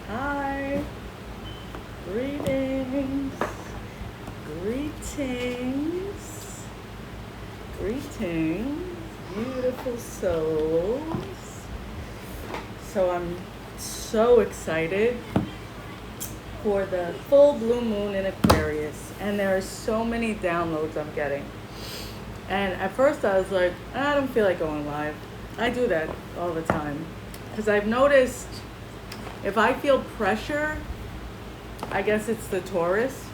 Hi, greetings, greetings, greetings, beautiful souls. So I'm so excited for the full blue moon in Aquarius, and there are so many downloads I'm getting. And at first I was like, I don't feel like going live. I do that all the time because I've noticed if I feel pressure, I guess it's the Taurus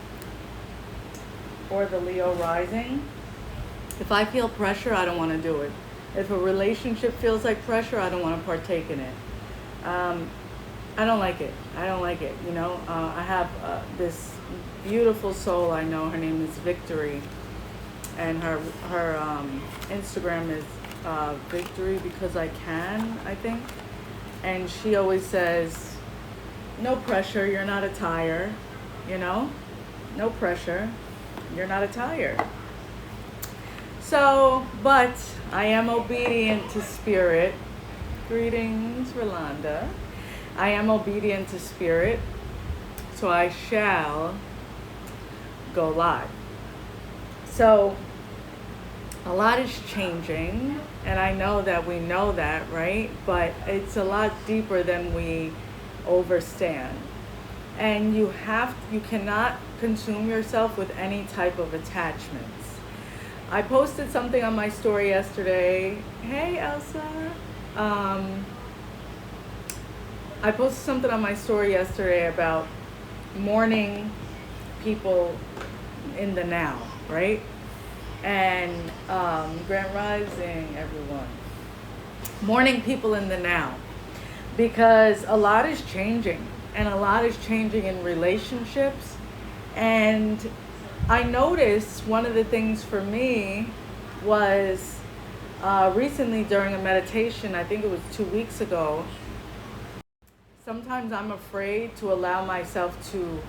or the Leo rising. If I feel pressure, I don't want to do it. If a relationship feels like pressure, I don't want to partake in it. I don't like it. I don't like it. You know, I have this beautiful soul I know. Her name is Victory, and her Instagram is Victory because I can, I think. And she always says, no pressure, you're not a tire, you know? No pressure, you're not a tire. So, but I am obedient to spirit. Greetings, Rolanda. I am obedient to spirit, so I shall go live. So, a lot is changing, and I know that we know that, right? But it's a lot deeper than we overstand. And you cannot consume yourself with any type of attachments. I posted something on my story yesterday. Hey, Elsa. I posted something on my story yesterday about mourning people in the now, right? And Grand Rising, everyone. Mourning people in the now. Because a lot is changing. And a lot is changing in relationships. And I noticed one of the things for me was recently during a meditation, I think it was 2 weeks ago, sometimes I'm afraid to allow myself to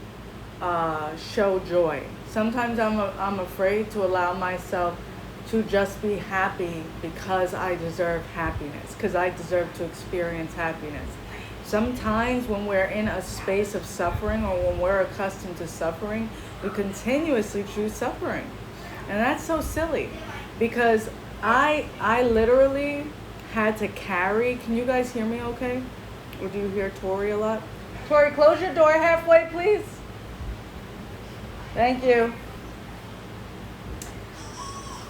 show joy. Sometimes I'm afraid to allow myself to just be happy because I deserve happiness, because I deserve to experience happiness. Sometimes when we're in a space of suffering or when we're accustomed to suffering, we continuously choose suffering. And that's so silly because I literally had to carry, can you guys hear me okay? Or do you hear Tori a lot? Tori, close your door halfway, please. Thank you.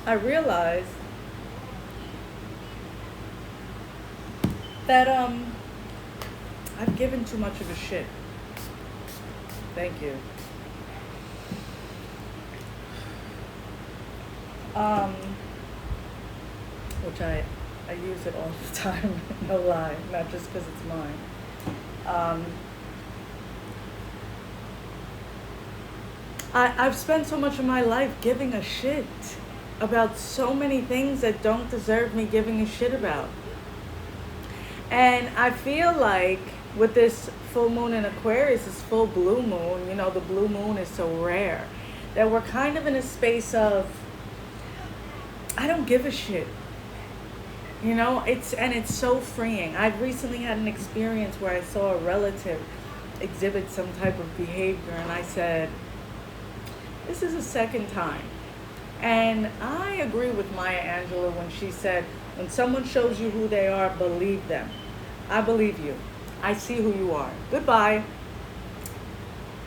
I realized that I've given too much of a shit. Thank you. Which I use it all the time, no lie, not just because it's mine. I've spent so much of my life giving a shit about so many things that don't deserve me giving a shit about. And I feel like with this full moon in Aquarius, this full blue moon, you know, the blue moon is so rare, that we're kind of in a space of, I don't give a shit. You know, it's so freeing. I've recently had an experience where I saw a relative exhibit some type of behavior, and I said, this is the second time. And I agree with Maya Angelou when she said, when someone shows you who they are, believe them. I believe you. I see who you are. Goodbye.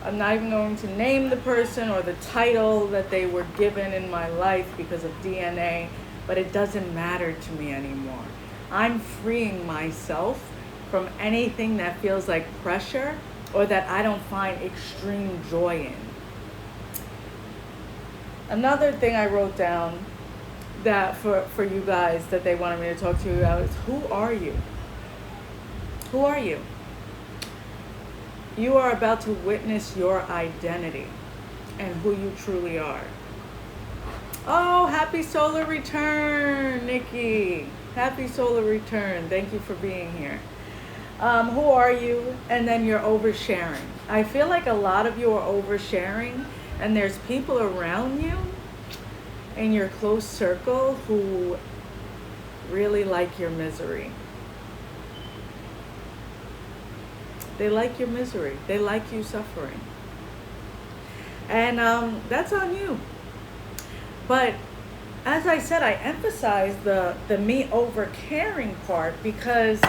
I'm not even going to name the person or the title that they were given in my life because of DNA, but it doesn't matter to me anymore. I'm freeing myself from anything that feels like pressure or that I don't find extreme joy in. Another thing I wrote down that for you guys that they wanted me to talk to you about is, who are you? Who are you? You are about to witness your identity and who you truly are. Oh, happy solar return, Nikki. Happy solar return. Thank you for being here. Who are you? And then you're oversharing. I feel like a lot of you are oversharing, and there's people around you in your close circle who really like your misery. They like your misery. They like you suffering. And that's on you. But as I said, I emphasize the me over caring part because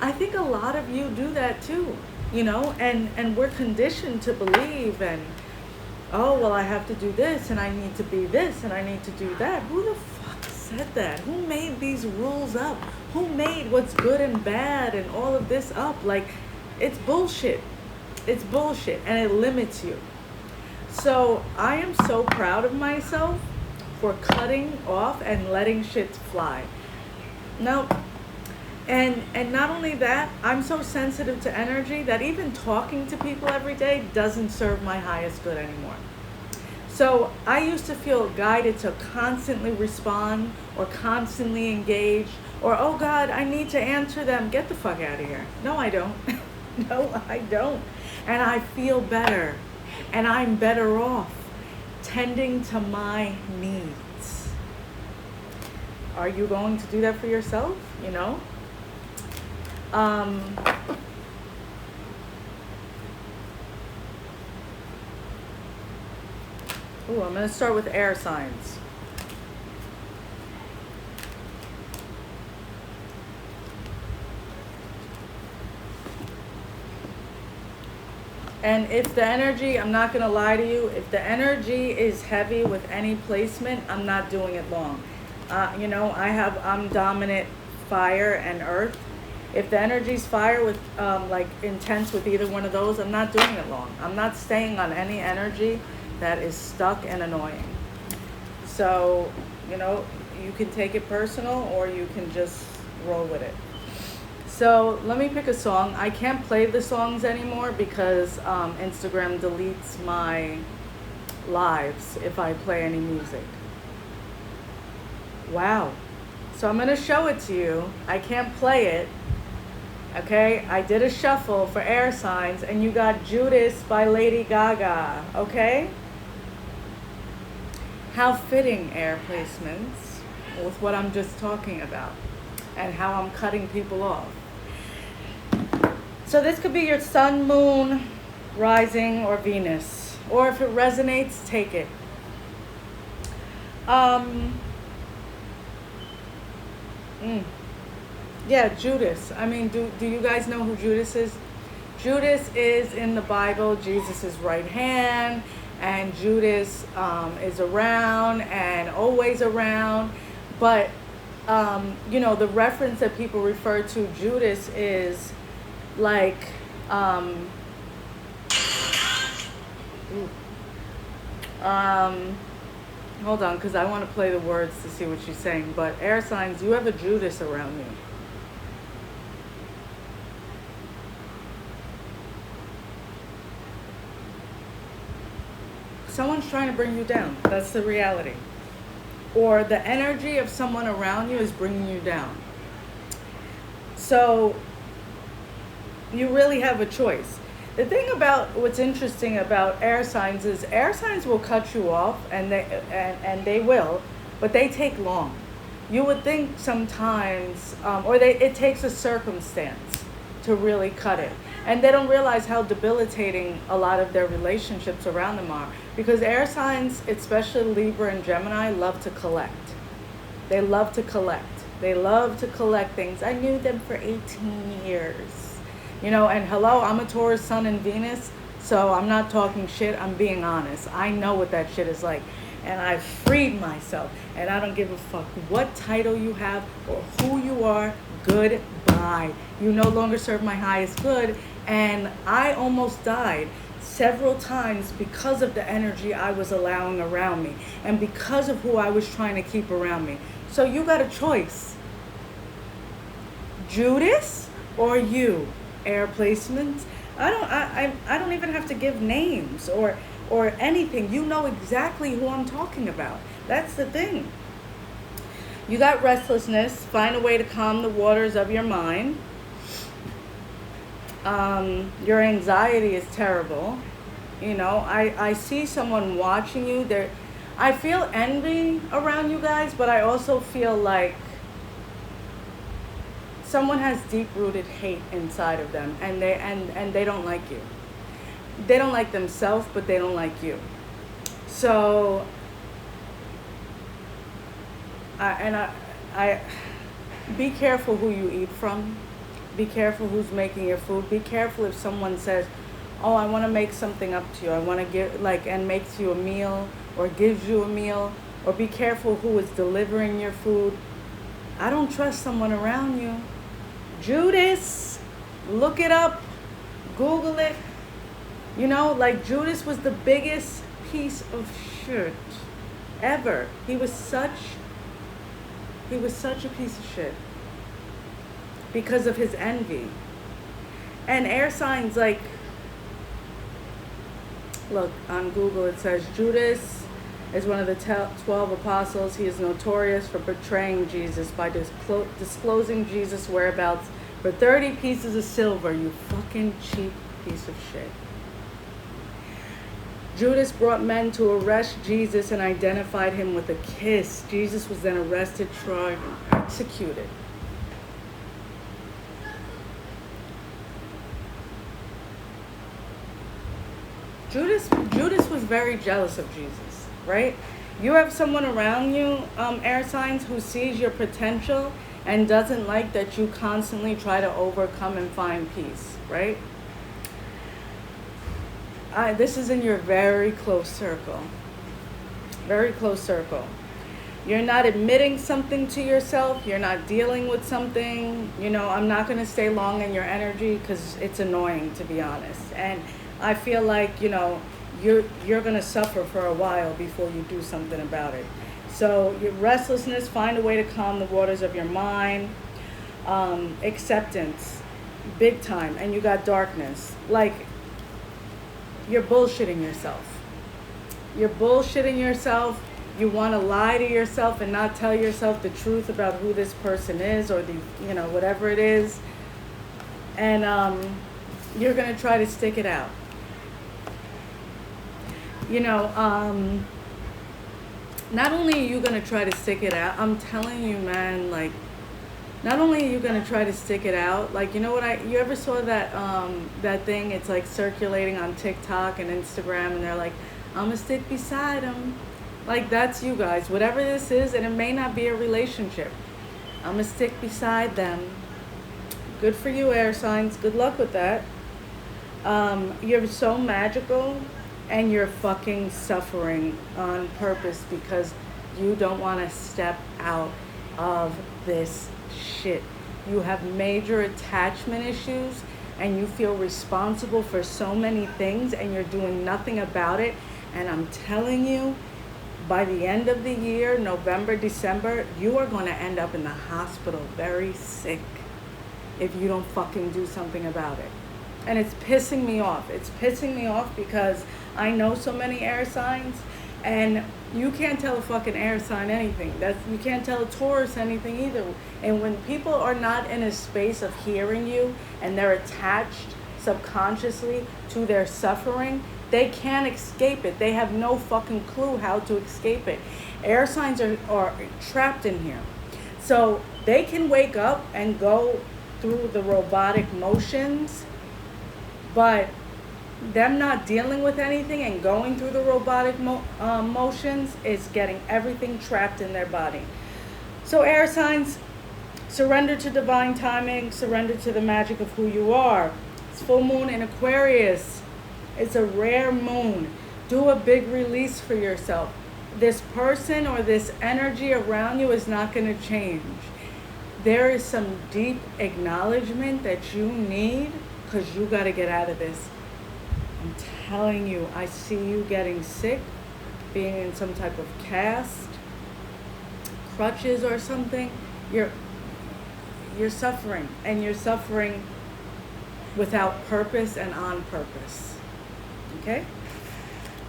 I think a lot of you do that too, you know, and we're conditioned to believe and, oh, well, I have to do this and I need to be this and I need to do that. Who the fuck said that? Who made these rules up? Who made what's good and bad and all of this up? Like, it's bullshit. It's bullshit and it limits you. So I am so proud of myself for cutting off and letting shit fly. Now, and not only that, I'm so sensitive to energy that even talking to people every day doesn't serve my highest good anymore. So I used to feel guided to constantly respond or constantly engage or, oh God, I need to answer them. Get the fuck out of here. No, I don't. No, I don't. And I feel better. And I'm better off tending to my needs. Are you going to do that for yourself? You know? I'm going to start with air signs. And if the energy, I'm not going to lie to you, if the energy is heavy with any placement, I'm not doing it long. You know, I'm dominant fire and earth. If the energy's fire with like intense with either one of those, I'm not doing it long. I'm not staying on any energy that is stuck and annoying. So, you know, you can take it personal or you can just roll with it. So let me pick a song. I can't play the songs anymore because Instagram deletes my lives if I play any music. Wow. So I'm going to show it to you. I can't play it. Okay, I did a shuffle for air signs and you got Judas by Lady Gaga. Okay? How fitting air placements with what I'm just talking about and how I'm cutting people off. So this could be your sun, moon, rising, or Venus. Or if it resonates, take it. Yeah, Judas. I mean, do you guys know who Judas is? Judas is in the Bible Jesus' right hand, and Judas is around and always around. But, you know, the reference that people refer to Judas is like, hold on, because I want to play the words to see what she's saying. But air signs, you have a Judas around you. Someone's trying to bring you down. That's the reality. Or the energy of someone around you is bringing you down. So you really have a choice. The thing about what's interesting about air signs is air signs will cut you off, and they will, but they take long. You would think sometimes, it takes a circumstance to really cut it. And they don't realize how debilitating a lot of their relationships around them are. Because air signs, especially Libra and Gemini, love to collect. They love to collect. They love to collect things. I knew them for 18 years. You know, and hello, I'm a Taurus, Sun, and Venus, so I'm not talking shit. I'm being honest. I know what that shit is like. And I've freed myself. And I don't give a fuck what title you have or who you are. Goodbye. You no longer serve my highest good. And I almost died several times because of the energy I was allowing around me and because of who I was trying to keep around me. So you got a choice. Judas or you? Air placements. I don't even have to give names or anything. You know exactly who I'm talking about. That's the thing. You got restlessness. Find a way to calm the waters of your mind. Your anxiety is terrible. You know, I see someone watching you. I feel envy around you guys, but I also feel like someone has deep-rooted hate inside of them, and they don't like you. They don't like themselves, but they don't like you. So, I be careful who you eat from. Be careful who's making your food. Be careful if someone says, "Oh, I want to make something up to you. I want to give and makes you a meal or gives you a meal." Or be careful who is delivering your food. I don't trust someone around you. Judas, look it up, Google it. You know, like Judas was the biggest piece of shit ever. He was such a piece of shit because of his envy. And air signs, like, look, on Google it says Judas is one of the 12 apostles. He is notorious for betraying Jesus by disclosing Jesus' whereabouts for 30 pieces of silver, you fucking cheap piece of shit. Judas brought men to arrest Jesus and identified him with a kiss. Jesus was then arrested, tried, and executed. Judas was very jealous of Jesus, right? You have someone around you, air signs, who sees your potential and doesn't like that you constantly try to overcome and find peace, right? This is in your very close circle. Very close circle. You're not admitting something to yourself. You're not dealing with something. You know, I'm not going to stay long in your energy because it's annoying, to be honest. And I feel like, you know, you're going to suffer for a while before you do something about it. So your restlessness, find a way to calm the waters of your mind. Acceptance, big time. And you got darkness. Like, you're bullshitting yourself. You're bullshitting yourself. You want to lie to yourself and not tell yourself the truth about who this person is, or the, you know, whatever it is. And you're going to try to stick it out. You know, not only are you going to try to stick it out, I'm telling you, man, like, not only are you going to try to stick it out, like, you know what, you ever saw that thing, it's like circulating on TikTok and Instagram, and they're like, I'm going to stick beside him. Like, that's you guys, whatever this is, and it may not be a relationship. I'm going to stick beside them. Good for you, air signs. Good luck with that. You're so magical, and you're fucking suffering on purpose because you don't want to step out of this shit. You have major attachment issues, and you feel responsible for so many things, and you're doing nothing about it. And I'm telling you, by the end of the year, November, December, you are going to end up in the hospital very sick if you don't fucking do something about it. And it's pissing me off. It's pissing me off because I know so many air signs, and you can't tell a fucking air sign anything. You can't tell a Taurus anything either. And when people are not in a space of hearing you, and they're attached subconsciously to their suffering, they can't escape it. They have no fucking clue how to escape it. Air signs are trapped in here. So they can wake up and go through the robotic motions, but them not dealing with anything and going through the robotic motions is getting everything trapped in their body. So air signs, surrender to divine timing, surrender to the magic of who you are. It's full moon in Aquarius. It's a rare moon. Do a big release for yourself. This person or this energy around you is not going to change. There is some deep acknowledgement that you need, because you got to get out of this. I'm telling you, I see you getting sick, being in some type of cast, crutches or something. You're suffering, and you're suffering without purpose and on purpose. Okay?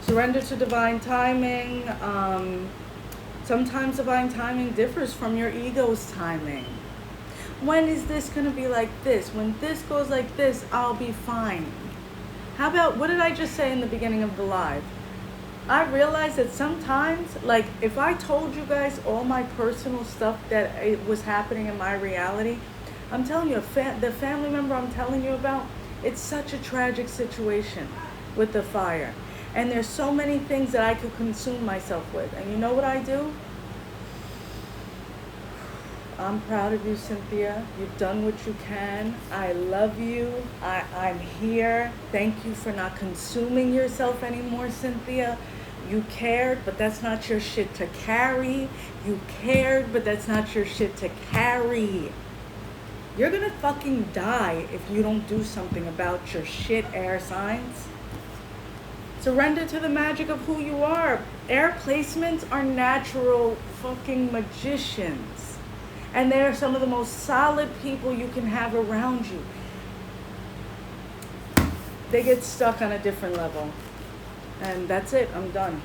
Surrender to divine timing. Sometimes divine timing differs from your ego's timing. when is this going to be like this? When this goes like this, I'll be fine. How about, what did I just say in the beginning of the live? I realized that sometimes, like, if I told you guys all my personal stuff that it was happening in my reality, I'm telling you, the family member I'm telling you about, it's such a tragic situation with the fire. And there's so many things that I could consume myself with. And you know what I do? I'm proud of you, Cynthia. You've done what you can. I love you. I'm here. Thank you for not consuming yourself anymore, Cynthia. You cared, but that's not your shit to carry. You cared, but that's not your shit to carry. You're gonna fucking die if you don't do something about your shit, air signs. Surrender to the magic of who you are. Air placements are natural fucking magicians. And they're some of the most solid people you can have around you. They get stuck on a different level. And that's it, I'm done.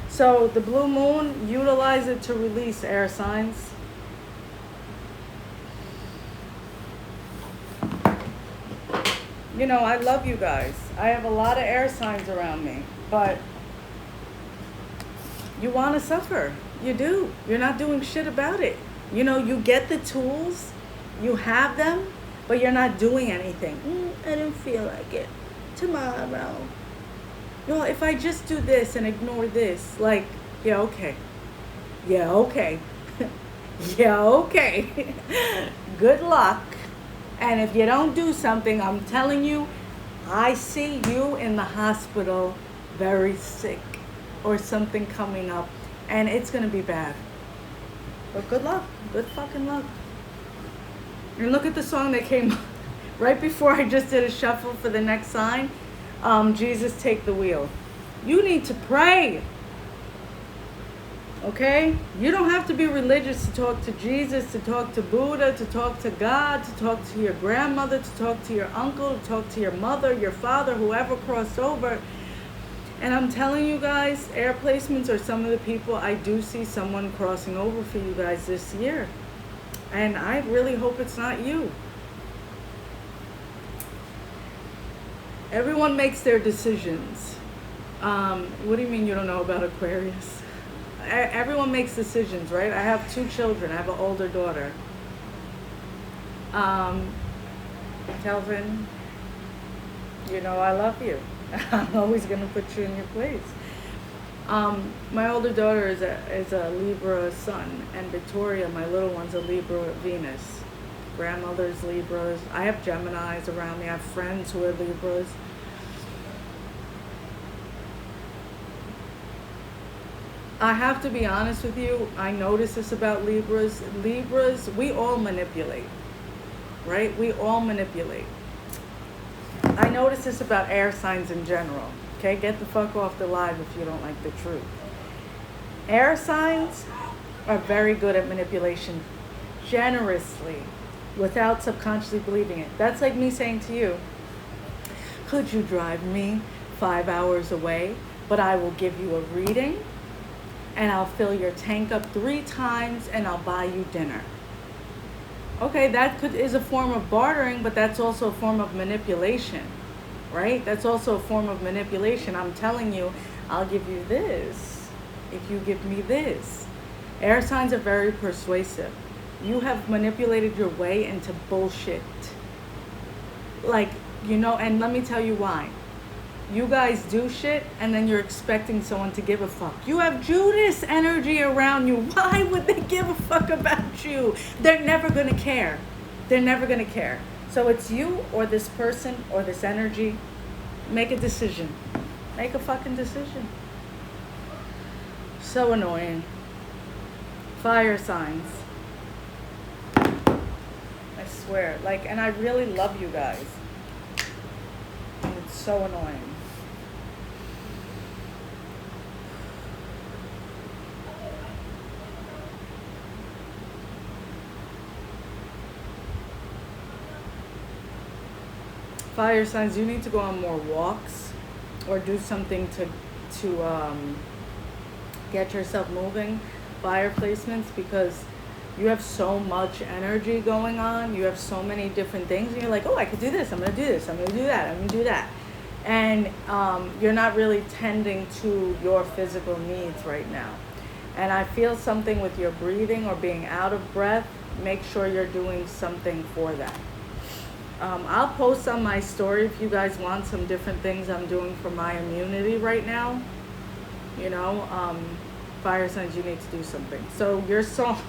So the blue moon, utilize it to release air signs. You know, I love you guys. I have a lot of air signs around me, but you want to suffer. You do. You're not doing shit about it. You know, you get the tools, you have them, but you're not doing anything. I didn't feel like it. Tomorrow. Well, if I just do this and ignore this, like, yeah, okay. Yeah, okay. Yeah, okay. Good luck. And if you don't do something, I'm telling you, I see you in the hospital very sick or something coming up. And it's going to be bad. But good luck. Good fucking luck. And look at the song that came right before I just did a shuffle for the next sign. Jesus, take the wheel. You need to pray. Okay? You don't have to be religious to talk to Jesus, to talk to Buddha, to talk to God, to talk to your grandmother, to talk to your uncle, to talk to your mother, your father, whoever crossed over. And I'm telling you guys, air placements are some of the people I do see someone crossing over for you guys this year. And I really hope it's not you. Everyone makes their decisions. What do you mean you don't know about Aquarius? Everyone makes decisions, right? I have 2 children. I have an older daughter. Kelvin, you know I love you. I'm always going to put you in your place. My older daughter is a Libra sun, and Victoria, my little one's a Libra Venus. Grandmother's Libras. I have Geminis around me. I have friends who are Libras. I have to be honest with you. I notice this about Libras. Libras, we all manipulate, right? We all manipulate. I notice this about air signs in general. Okay, get the fuck off the live if you don't like the truth. Air signs are very good at manipulation, generously, without subconsciously believing it. That's like me saying to you, could you drive me 5 hours away, but I will give you a reading, and I'll fill your tank up 3 times, and I'll buy you dinner. Okay, that is a form of bartering, but that's also a form of manipulation, right? That's also a form of manipulation. I'm telling you, I'll give you this if you give me this. Air signs are very persuasive. You have manipulated your way into bullshit. Like, you know, and let me tell you why. You guys do shit, and then you're expecting someone to give a fuck. You have Judas energy around you. Why would they give a fuck about you? They're never going to care. They're never going to care. So it's you or this person or this energy. Make a decision. Make a fucking decision. So annoying. Fire signs. I swear. Like, and I really love you guys. And it's so annoying. Fire signs, you need to go on more walks or do something to get yourself moving. Fire placements, because You have so much energy going on. You have so many different things. And you're like, oh, I could do this. I'm going to do this. I'm going to do that. I'm going to do that. And you're not really tending to your physical needs right now. And I feel something with your breathing or being out of breath. Make sure you're doing something for that. I'll post on my story if you guys want some different things I'm doing for my immunity right now. You know, fire signs, you need to do something. So your song,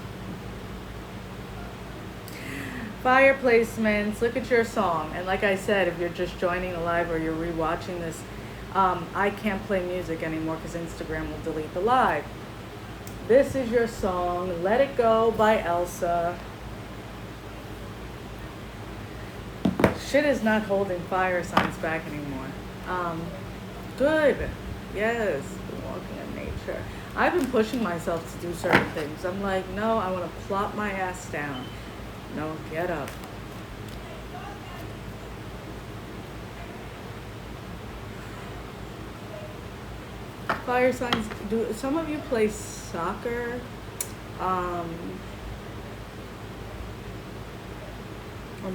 fire placements, look at your song. And like I said, if you're just joining the live or you're rewatching this, I can't play music anymore because Instagram will delete the live. This is your song, Let It Go by Elsa. Shit is not holding fire signs back anymore. Good. Yes. Walking in nature. I've been pushing myself to do certain things. I'm like, no, I want to plop my ass down. No, get up. Fire signs, do some of you play soccer? Or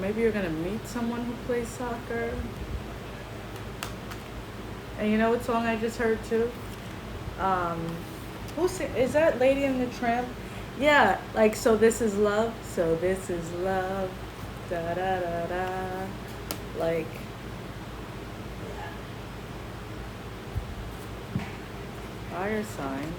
maybe you're going to meet someone who plays soccer. And you know what song I just heard too? Is that Lady and the Tramp? Yeah, like, so this is love. So this is love. Da da da da. Like, fire signs.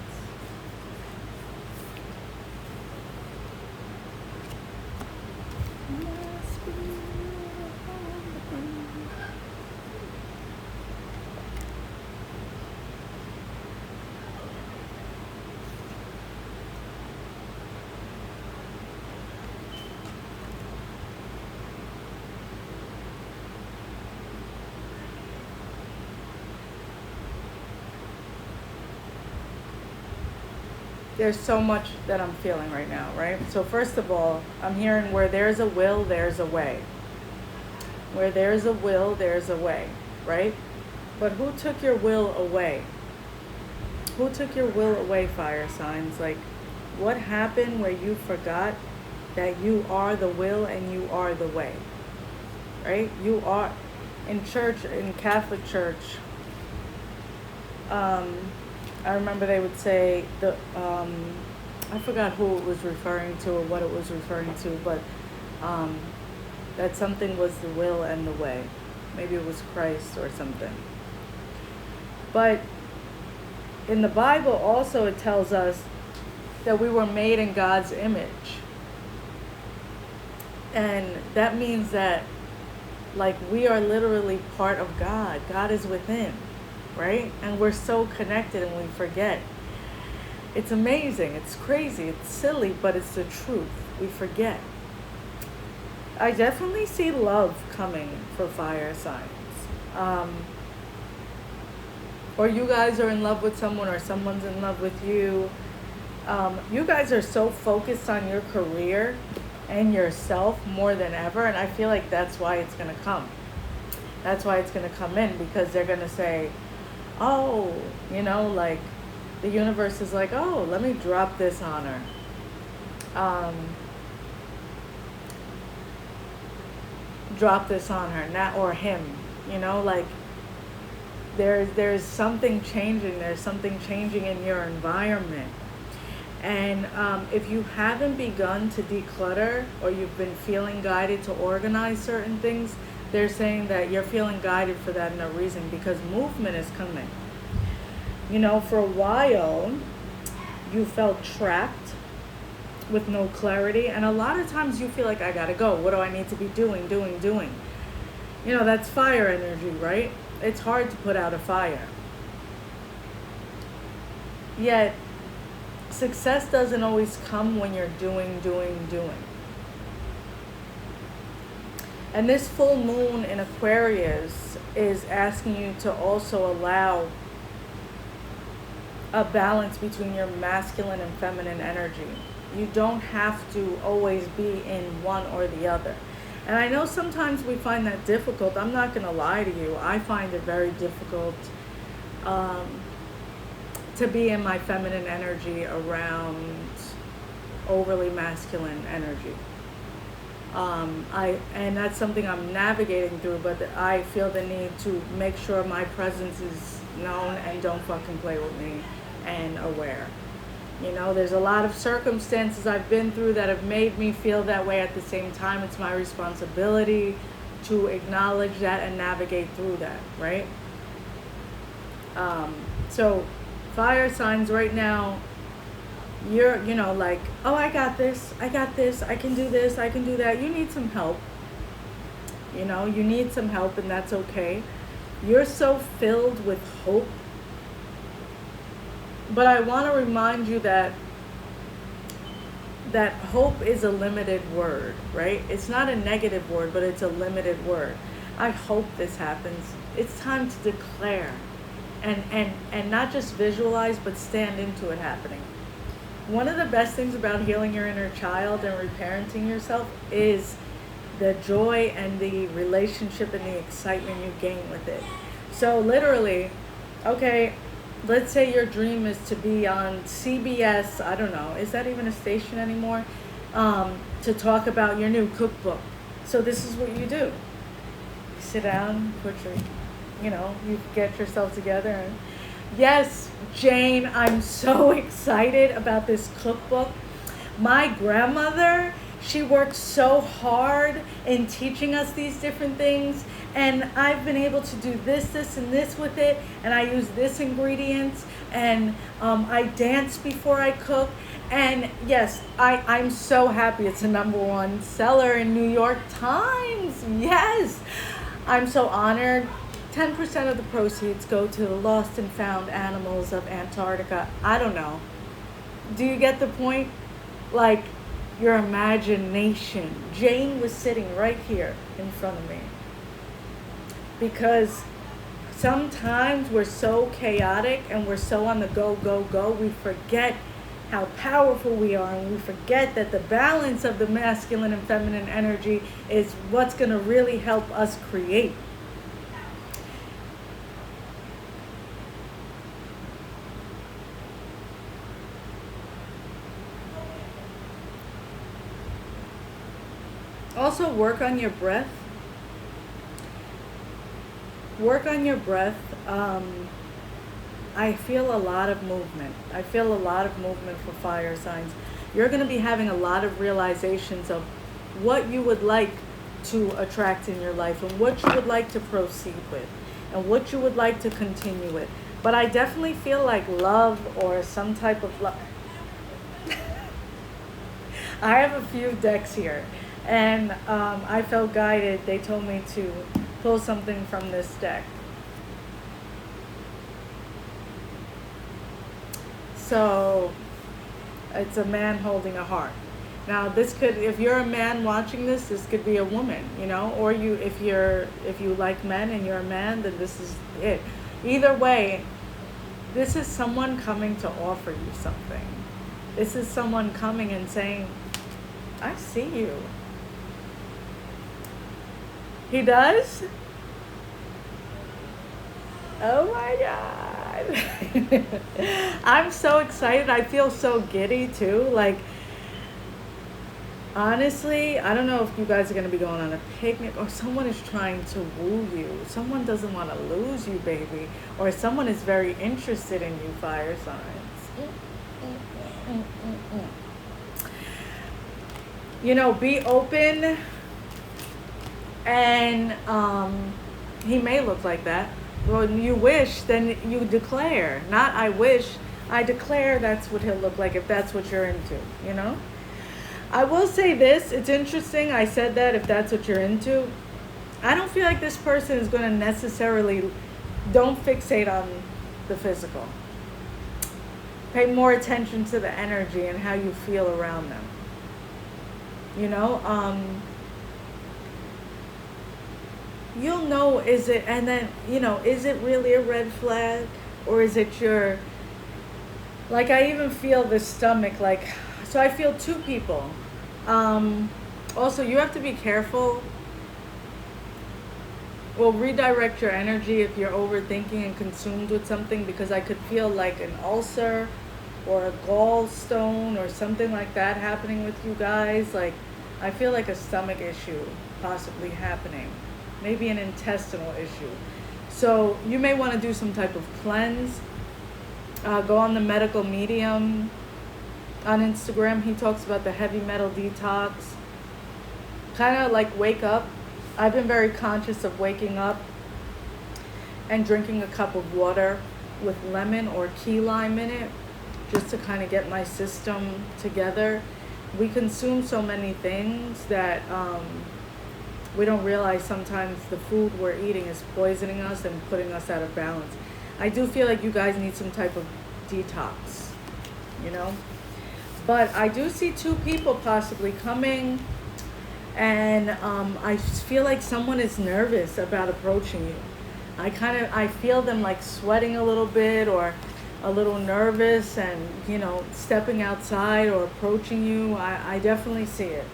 There's so much that I'm feeling right now, right? So first of all, I'm hearing where there's a will, there's a way. Where there's a will, there's a way, right? But who took your will away? Who took your will away, fire signs? Like, what happened where you forgot that you are the will and you are the way, right? You are, in church, in Catholic church, I remember they would say, I forgot who it was referring to or what it was referring to, but that something was the will and the way. Maybe it was Christ or something. But in the Bible also it tells us that we were made in God's image. And that means that, like, we are literally part of God. God is within. Right? And we're so connected and we forget. It's amazing. It's crazy. It's silly, but it's the truth. We forget. I definitely see love coming for fire signs. Or you guys are in love with someone or someone's in love with you. You guys are so focused on your career and yourself more than ever. And I feel like that's why it's going to come. That's why it's going to come in, because they're going to say, oh, you know, like, the universe is like, oh, let me drop this on her. Drop this on her, not, or him, you know, like, there's something changing. There's something changing in your environment. And if you haven't begun to declutter, or you've been feeling guided to organize certain things, they're saying that you're feeling guided for that no reason, because movement is coming. You know, for a while, you felt trapped with no clarity. And a lot of times you feel like, I gotta go. What do I need to be doing? You know, that's fire energy, right? It's hard to put out a fire. Yet, success doesn't always come when you're doing. And this full moon in Aquarius is asking you to also allow a balance between your masculine and feminine energy. You don't have to always be in one or the other. And I know sometimes we find that difficult. I'm not going to lie to you. I find it very difficult to be in my feminine energy around overly masculine energy. And that's something I'm navigating through, but I feel the need to make sure my presence is known and don't fucking play with me and aware. You know, there's a lot of circumstances I've been through that have made me feel that way. At the same time, it's my responsibility to acknowledge that and navigate through that, right? So fire signs right now, you're, you know, like, oh, I got this, I can do this, I can do that. You need some help. You know, you need some help, and that's okay. You're so filled with hope. But I want to remind you that hope is a limited word, right? It's not a negative word, but it's a limited word. I hope this happens. It's time to declare and not just visualize, but stand into it happening. One of the best things about healing your inner child and reparenting yourself is the joy and the relationship and the excitement you gain with it. So literally, okay, let's say your dream is to be on CBS, I don't know, is that even a station anymore? To talk about your new cookbook. So this is what you do. You sit down, put your, you know, you get yourself together. And yes, Jane, I'm so excited about this cookbook. My grandmother, she worked so hard in teaching us these different things, and I've been able to do this, and this with it, and I use this ingredients, and I dance before I cook, and yes, I'm so happy it's a #1 seller in New York Times. Yes, I'm so honored. 10% of the proceeds go to the lost and found animals of Antarctica. I don't know. Do you get the point? Like, your imagination. Jane was sitting right here in front of me. Because sometimes we're so chaotic and we're so on the go, we forget how powerful we are, and we forget that the balance of the masculine and feminine energy is what's going to really help us create. Also, work on your breath. Work on your breath. I feel a lot of movement. I feel a lot of movement for fire signs. You're going to be having a lot of realizations of what you would like to attract in your life, and what you would like to proceed with, and what you would like to continue with. But I definitely feel like love, or some type of love. I have a few decks here. And I felt guided. They told me to pull something from this deck. So it's a man holding a heart. Now this could, if you're a man watching this, this could be a woman, you know, or you, if you like men and you're a man, then this is it. Either way, this is someone coming to offer you something. This is someone coming and saying, I see you. He does? Oh my God. I'm so excited. I feel so giddy too. Like, honestly, I don't know if you guys are going to be going on a picnic, or someone is trying to woo you. Someone doesn't want to lose you, baby. Or someone is very interested in you, fire signs. You know, be open. And he may look like that. Well, you wish, then you declare. Not I wish, I declare that's what he'll look like if that's what you're into, you know? I will say this, it's interesting, I said that if that's what you're into. I don't feel like this person is going to necessarily, don't fixate on the physical. Pay more attention to the energy and how you feel around them. You know, you'll know, is it, and then, you know, is it really a red flag, or is it your, like, I even feel the stomach, like, so I feel two people. Also, you have to be careful. Well, redirect your energy if you're overthinking and consumed with something, because I could feel like an ulcer, or a gallstone or something like that happening with you guys. Like, I feel like a stomach issue possibly happening, maybe an intestinal issue. So you may want to do some type of cleanse. Go on the Medical Medium on Instagram. He talks about the heavy metal detox. Kind of like wake up. I've been very conscious of waking up and drinking a cup of water with lemon or key lime in it, just to kind of get my system together. We consume so many things that we don't realize sometimes the food we're eating is poisoning us and putting us out of balance. I do feel like you guys need some type of detox, you know? But I do see two people possibly coming, and I feel like someone is nervous about approaching you. I feel them like sweating a little bit or a little nervous and, you know, stepping outside or approaching you. I definitely see it.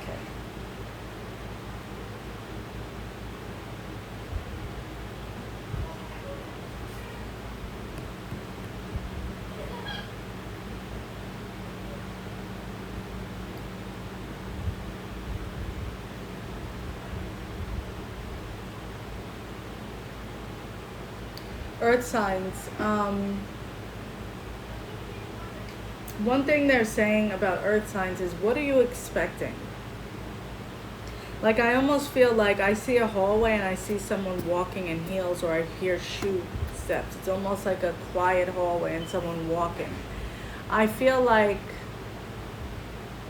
Okay. Earth signs. One thing they're saying about earth signs is, what are you expecting? Like, I almost feel like I see a hallway and I see someone walking in heels, or I hear shoe steps. It's almost like a quiet hallway and someone walking. I feel like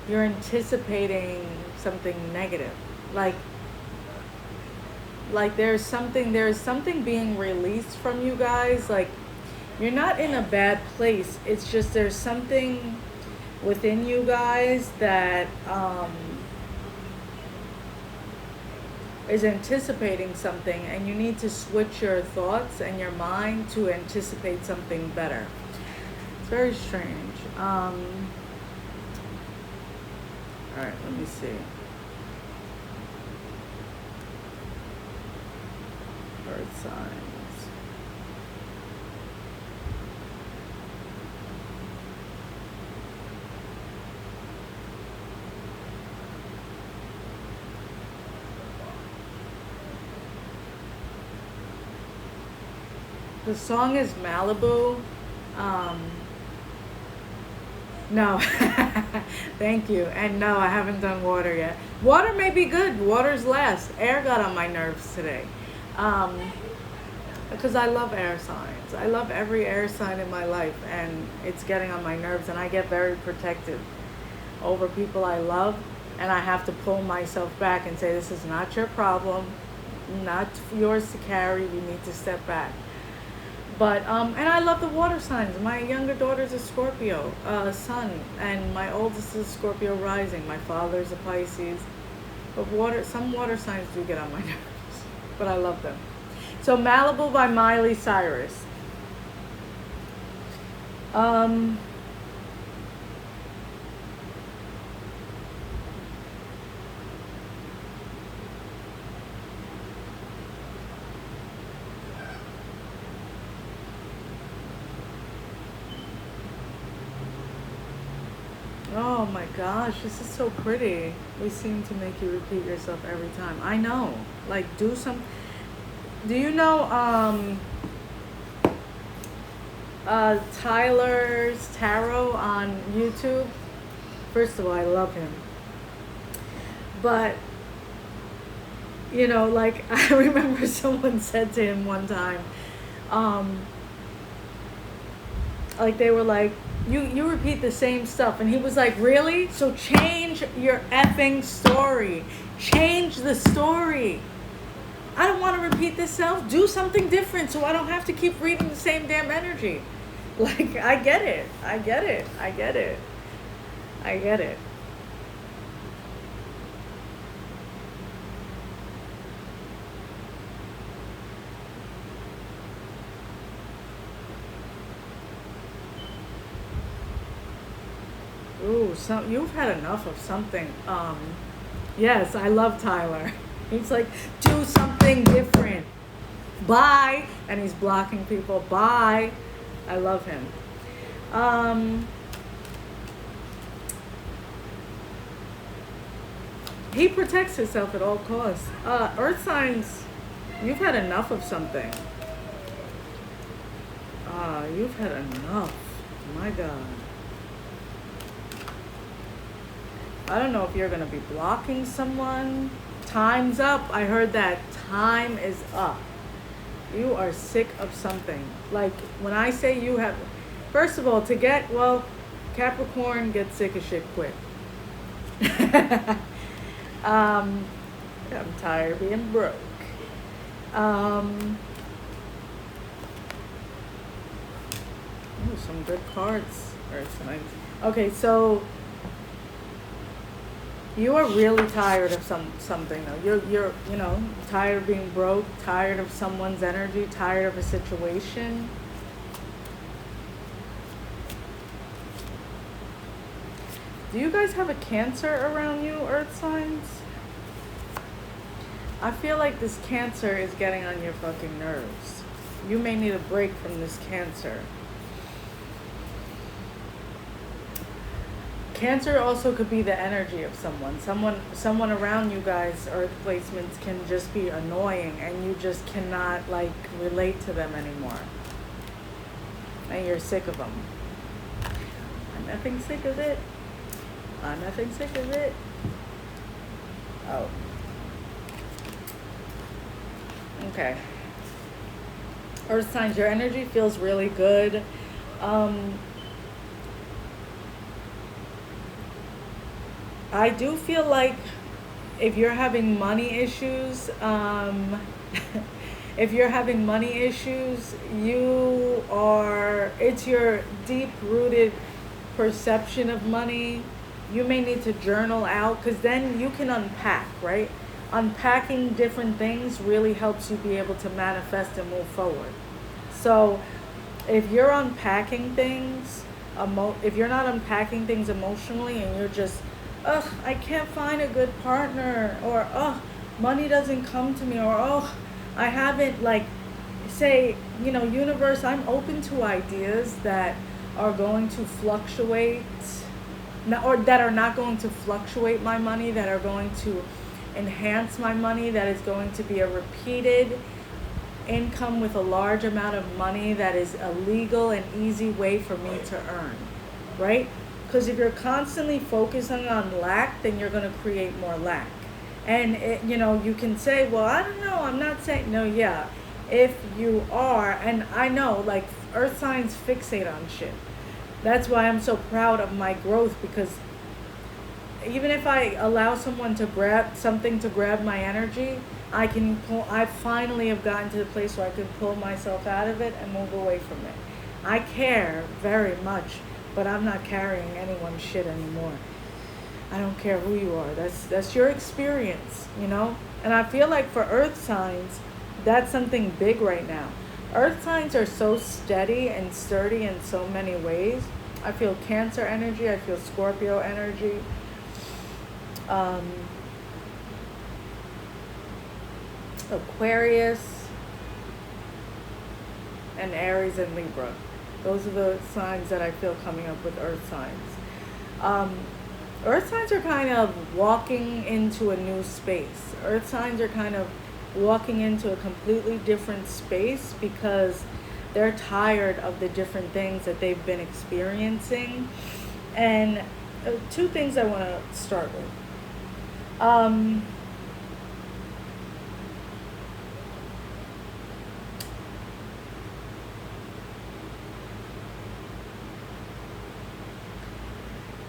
you're anticipating something negative. Like there's something being released from you guys. Like, you're not in a bad place. It's just there's something within you guys that is anticipating something, and you need to switch your thoughts and your mind to anticipate something better. It's very strange. All right, let me see. Earth signs. The song is Malibu. No, thank you. And no, I haven't done water yet. Water may be good. Water's last. Air got on my nerves today. Because I love air signs. I love every air sign in my life, and it's getting on my nerves, and I get very protective over people I love, and I have to pull myself back and say, this is not your problem, not yours to carry, you need to step back. But and I love the water signs. My younger daughter's a Scorpio sun, and my oldest is Scorpio rising. My father's a Pisces. But some water signs do get on my nerves, but I love them. So Malibu by Miley Cyrus. Oh my gosh, this is so pretty. We seem to make you repeat yourself every time. I know. Like, do you know Tyler's Tarot on YouTube? First of all, I love him. But, you know, like, I remember someone said to him one time, like, they were like, you repeat the same stuff. And he was like, really? So change your effing story. Change the story. I don't want to repeat this self. Do something different so I don't have to keep reading the same damn energy. Like, I get it. I get it. I get it. I get it. Ooh, you've had enough of something. Yes, I love Tyler. He's like, do something different. Bye. And he's blocking people. Bye. I love him. He protects himself at all costs. Earth signs, you've had enough of something. You've had enough. My God. I don't know if you're going to be blocking someone. Time's up. I heard that. Time is up. You are sick of something. Like, when I say you have... First of all, Capricorn gets sick of shit quick. I'm tired of being broke. Ooh, some good cards. Okay, so you are really tired of something though. You're tired of being broke, tired of someone's energy, tired of a situation. Do you guys have a Cancer around you, Earth signs? I feel like this Cancer is getting on your fucking nerves. You may need a break from this Cancer. Cancer also could be the energy of someone. Someone around you guys, Earth placements, can just be annoying and you just cannot relate to them anymore. And you're sick of them. I'm nothing sick of it. I'm nothing sick of it. Oh. Okay. Earth signs, your energy feels really good. I do feel like if you're having money issues, it's your deep-rooted perception of money. You may need to journal out, because then you can unpack, right? Unpacking different things really helps you be able to manifest and move forward. So if you're unpacking things, if you're not unpacking things emotionally and you're just, I can't find a good partner, or money doesn't come to me, or I haven't, say, universe, I'm open to ideas that are going to fluctuate, or that are not going to fluctuate my money, that are going to enhance my money, that is going to be a repeated income with a large amount of money, that is a legal and easy way for me to earn, right? Because if you're constantly focusing on lack, then you're going to create more lack. And you can say, well, I don't know, I'm not saying, no, yeah, if you are, and I know, Earth signs fixate on shit. That's why I'm so proud of my growth, because even if I allow someone to grab my energy, I finally have gotten to the place where I can pull myself out of it and move away from it. I care very much, but I'm not carrying anyone's shit anymore. I don't care who you are. That's your experience, And I feel like for Earth signs, that's something big right now. Earth signs are so steady and sturdy in so many ways. I feel Cancer energy. I feel Scorpio energy. Aquarius and Aries and Libra. Those are the signs that I feel coming up with Earth signs. Earth signs are kind of walking into a new space. Earth signs are kind of walking into a completely different space because they're tired of the different things that they've been experiencing. And two things I want to start with.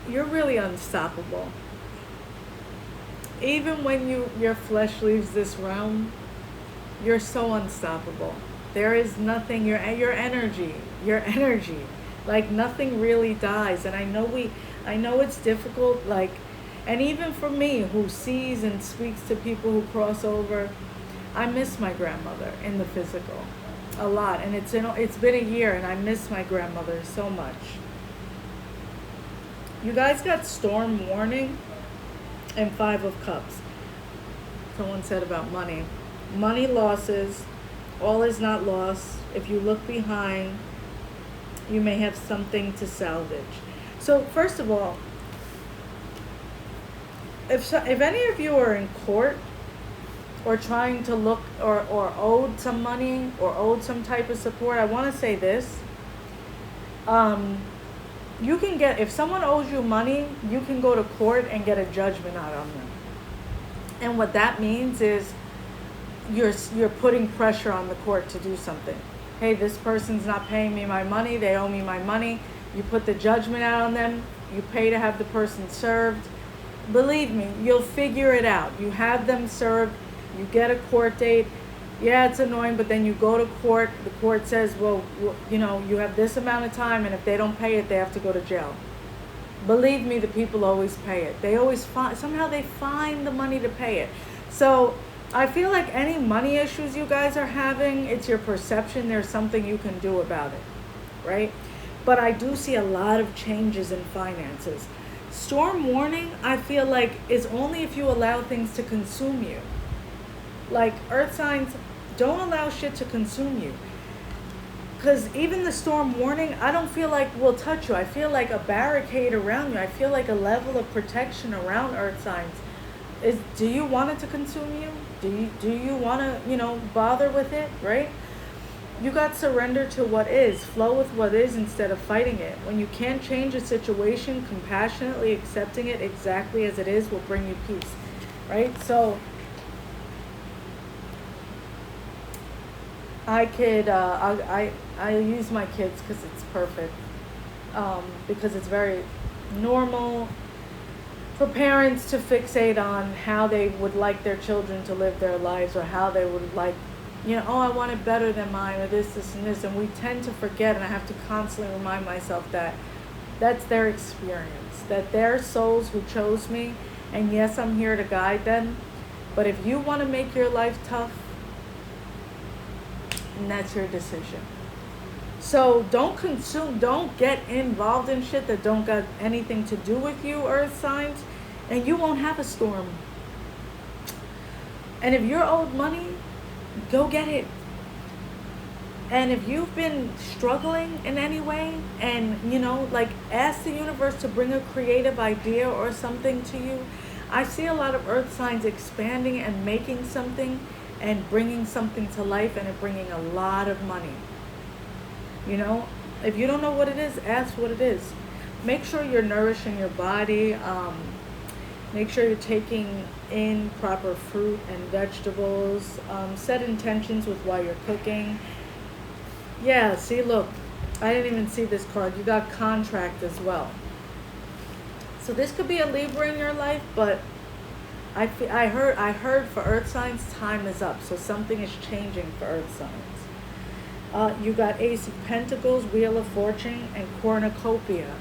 You're really unstoppable. Even when your flesh leaves this realm, you're so unstoppable. There is nothing, your energy, nothing really dies. And I know it's difficult, and even for me, who sees and speaks to people who cross over, I miss my grandmother in the physical a lot. And it's been a year and I miss my grandmother so much. You guys got storm warning and 5 of Cups. Someone said about money. Money losses, All is not lost. If you look behind, you may have something to salvage. So first of all, if any of you are in court or trying to look or owed some money or owed some type of support, I want to say this. You can get, if someone owes you money, you can go to court and get a judgment out on them. And what that means is you're putting pressure on the court to do something. Hey, this person's not paying me my money, they owe me my money. You put the judgment out on them, you pay to have the person served. Believe me, you'll figure it out. You have them served, you get a court date. Yeah, it's annoying, but then you go to court. The court says, well, you know, you have this amount of time, and if they don't pay it, they have to go to jail. Believe me, the people always pay it. They always somehow they find the money to pay it. So I feel like any money issues you guys are having, it's your perception. There's something you can do about it, right? But I do see a lot of changes in finances. Storm warning, I feel like, is only if you allow things to consume you. Like earth signs, don't allow shit to consume you. Because even the storm warning, I don't feel like will touch you. I feel like a barricade around you. I feel like a level of protection around earth signs. Do you want it to consume you? Do you want to, bother with it, right? You got surrender to what is. Flow with what is instead of fighting it. When you can't change a situation, compassionately accepting it exactly as it is will bring you peace, right? So I use my kids because it's perfect, because it's very normal for parents to fixate on how they would like their children to live their lives, or how they would like, oh, I want it better than mine, or this, and this. And we tend to forget, and I have to constantly remind myself that that's their experience, that they're souls who chose me. And yes, I'm here to guide them. But if you want to make your life tough, and that's your decision. So don't get involved in shit that don't got anything to do with you, earth signs, and you won't have a storm. And if you're owed money, go get it. And if you've been struggling in any way, and ask the universe to bring a creative idea or something to you. I see a lot of earth signs expanding and making something and bringing something to life, and it bringing a lot of money. If you don't know what it is, ask what it is. Make sure you're nourishing your body. Make sure you're taking in proper fruit and vegetables. Set intentions with while you're cooking. Yeah, see, look, I didn't even see this card. You got contract as well. So this could be a Libra in your life, but I heard for earth signs, time is up. So something is changing for earth signs. You got Ace of Pentacles, Wheel of Fortune, and Cornucopia.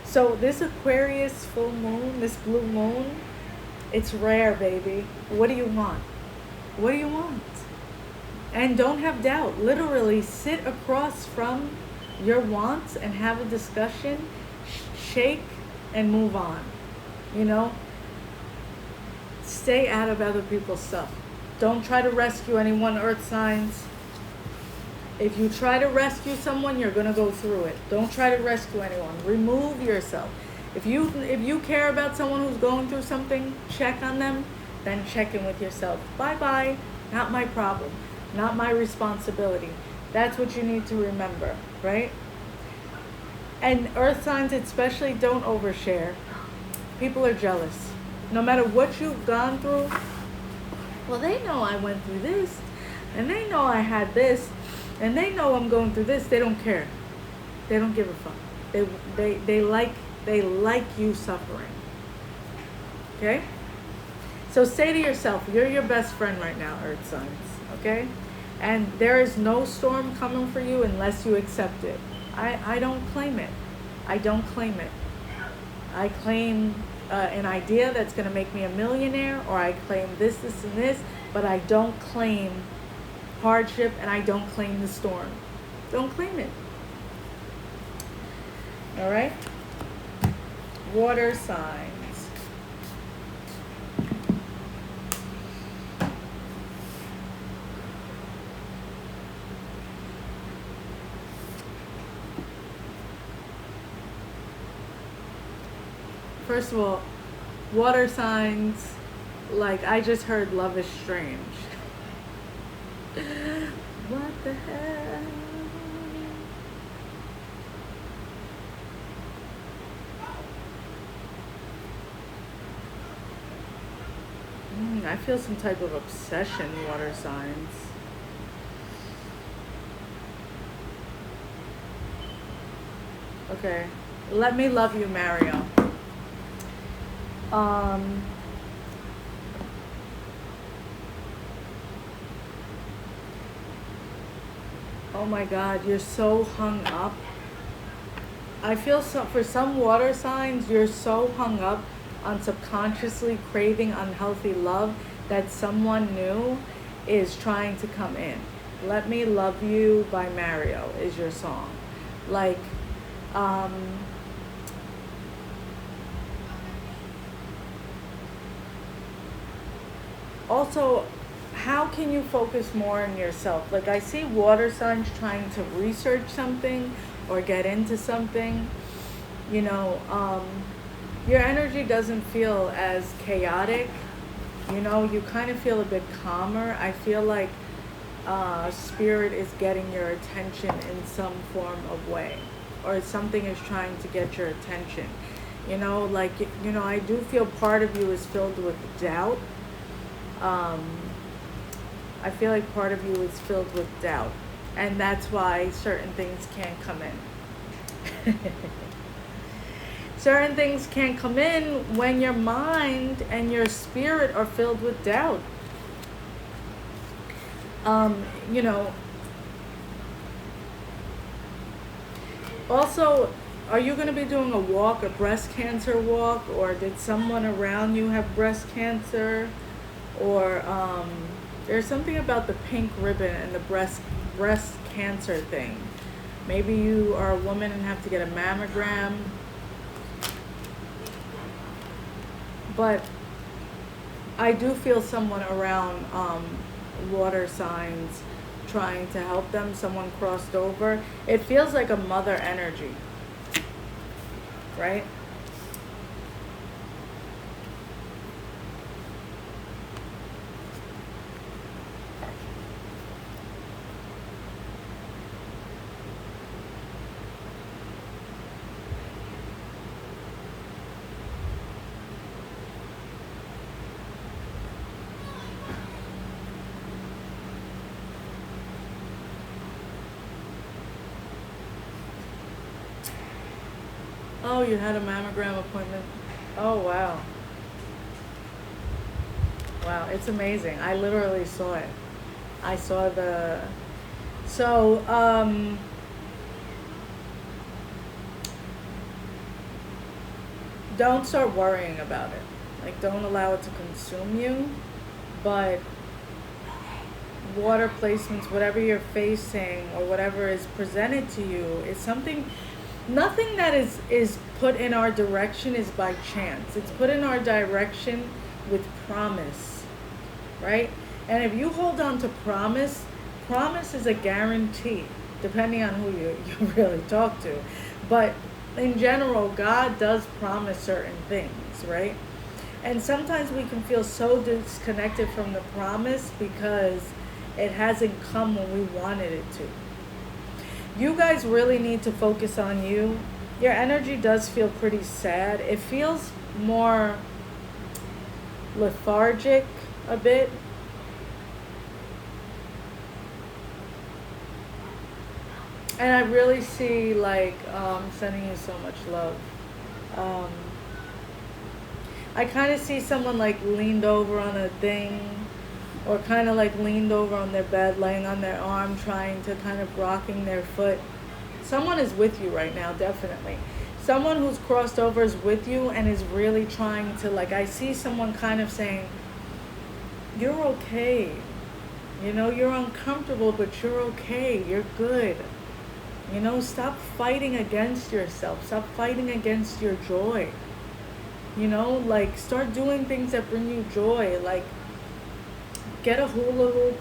So this Aquarius full moon, this blue moon, it's rare, baby. What do you want? What do you want? And don't have doubt. Literally sit across from your wants and have a discussion, shake and move on. Stay out of other people's stuff. Don't try to rescue anyone, earth signs. If you try to rescue someone, you're going to go through it. Don't try to rescue anyone. Remove yourself. If you care about someone who's going through something, check on them, then check in with yourself. Bye-bye. Not my problem. Not my responsibility. That's what you need to remember, right? And earth signs especially, don't overshare. People are jealous. No matter what you've gone through, well, they know I went through this, and they know I had this, and they know I'm going through this. They don't care. They don't give a fuck. They like you suffering. Okay? So say to yourself, you're your best friend right now, earth signs. Okay? And there is no storm coming for you unless you accept it. I don't claim it. I don't claim it. I claim an idea that's going to make me a millionaire, or I claim this, and this, but I don't claim hardship, and I don't claim the storm. Don't claim it. All right? Water signs. first of all, water signs, like I just heard love is strange. What the hell? I feel some type of obsession, water signs. Okay. Let me love you, Mario. Um, oh my God, you're so hung up. I feel so, for some water signs, you're so hung up on subconsciously craving unhealthy love that someone new is trying to come in. Let Me Love You by Mario is your song. Like, um, also, how can you focus more on yourself? Like, I see water signs trying to research something or get into something. You know, your energy doesn't feel as chaotic. You know, you kind of feel a bit calmer. I feel like spirit is getting your attention in some form of way, or something is trying to get your attention. You know, like, you know, I do feel part of you is filled with doubt. I feel like part of you is filled with doubt, and that's why certain things can't come in. Certain things can't come in when your mind and your spirit are filled with doubt. You know, also, are you going to be doing a walk, a breast cancer walk, or did someone around you have breast cancer? Or there's something about the pink ribbon and the breast cancer thing. Maybe you are a woman and have to get a mammogram. But I do feel someone around water signs trying to help them. Someone crossed over. It feels like a mother energy, right? Oh, you had a mammogram appointment. Oh, wow. Wow, it's amazing. I literally saw it. I saw the... So, don't start worrying about it. Like, don't allow it to consume you. But water placements, whatever you're facing or whatever is presented to you, is something... Nothing that is put in our direction is by chance. It's put in our direction with promise, right? And if you hold on to promise, promise is a guarantee, depending on who you really talk to. But in general, God does promise certain things, right? And sometimes we can feel so disconnected from the promise because it hasn't come when we wanted it to. You guys really need to focus on you. Your energy does feel pretty sad. It feels more lethargic a bit. And I really see, like, sending you so much love. I kind of see someone, like, leaned over on a thing, or kind of like leaned over on their bed, laying on their arm, trying to kind of rocking their foot. Someone is with you right now, definitely. Someone who's crossed over is with you and is really trying to, like, I see someone kind of saying, you're okay. You know, you're uncomfortable, but you're okay. You're good. You know, stop fighting against yourself. Stop fighting against your joy. You know, like, start doing things that bring you joy. Like, get a hula hoop,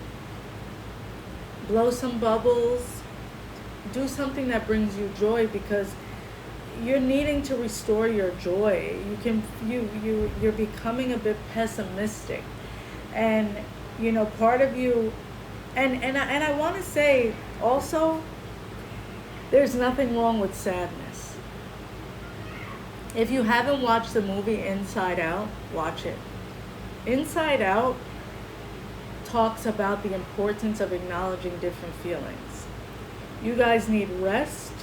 blow some bubbles, do something that brings you joy, because you're needing to restore your joy. You're becoming a bit pessimistic, and part of you, and I want to say also, there's nothing wrong with sadness. If you haven't watched the movie Inside Out, watch it. Inside Out talks about the importance of acknowledging different feelings. You guys need rest.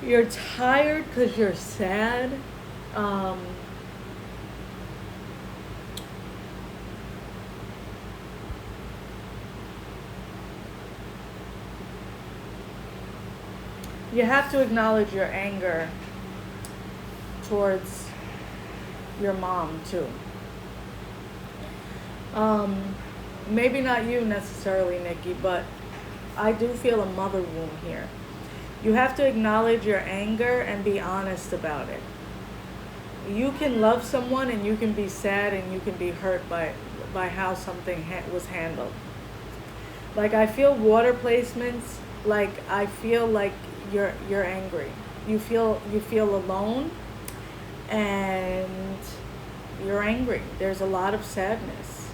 You're tired because you're sad. You have to acknowledge your anger towards your mom too. Maybe not you necessarily, Nikki, but I do feel a mother wound here. You have to acknowledge your anger and be honest about it. You can love someone and you can be sad and you can be hurt by how something was handled. Like, I feel water placements, like I feel like you're angry. You feel alone and you're angry. There's a lot of sadness.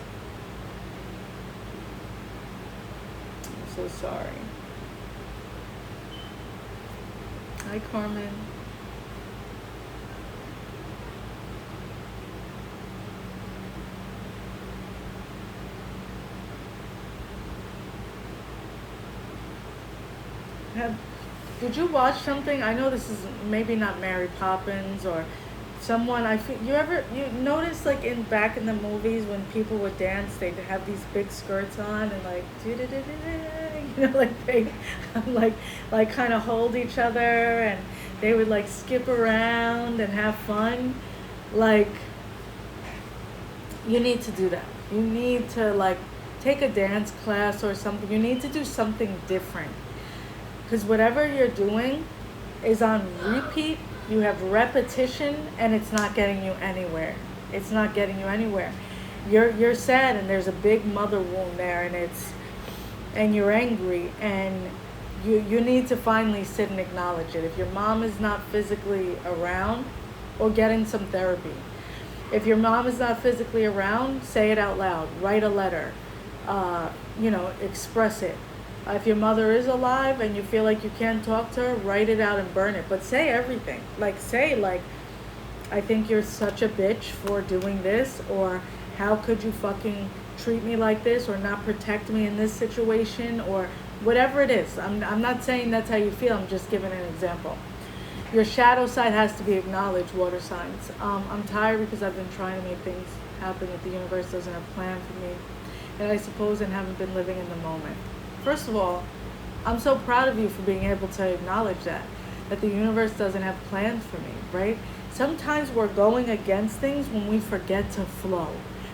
I'm so sorry. Hi, Carmen. Did you watch something? I know this is maybe not Mary Poppins or someone. I feel you notice, like, back in the movies when people would dance, they'd have these big skirts on and like like they like kind of hold each other, and they would like skip around and have fun. Like, you need to do that. You need to like take a dance class or something. You need to do something different. Because whatever you're doing is on repeat. You have repetition, and it's not getting you anywhere. It's not getting you anywhere. You're sad, and there's a big mother wound there, and you're angry, and you need to finally sit and acknowledge it. If your mom is not physically around, or getting some therapy. If your mom is not physically around, say it out loud. Write a letter. Express it. If your mother is alive and you feel like you can't talk to her, write it out and burn it. But say everything. Say, I think you're such a bitch for doing this, or how could you fucking treat me like this, or not protect me in this situation, or whatever it is. I'm not saying that's how you feel. I'm just giving an example. Your shadow side has to be acknowledged, water signs. I'm tired because I've been trying to make things happen that the universe doesn't have planned for me, and I suppose and haven't been living in the moment. First of all, I'm so proud of you for being able to acknowledge that the universe doesn't have plans for me, right? Sometimes we're going against things when we forget to flow,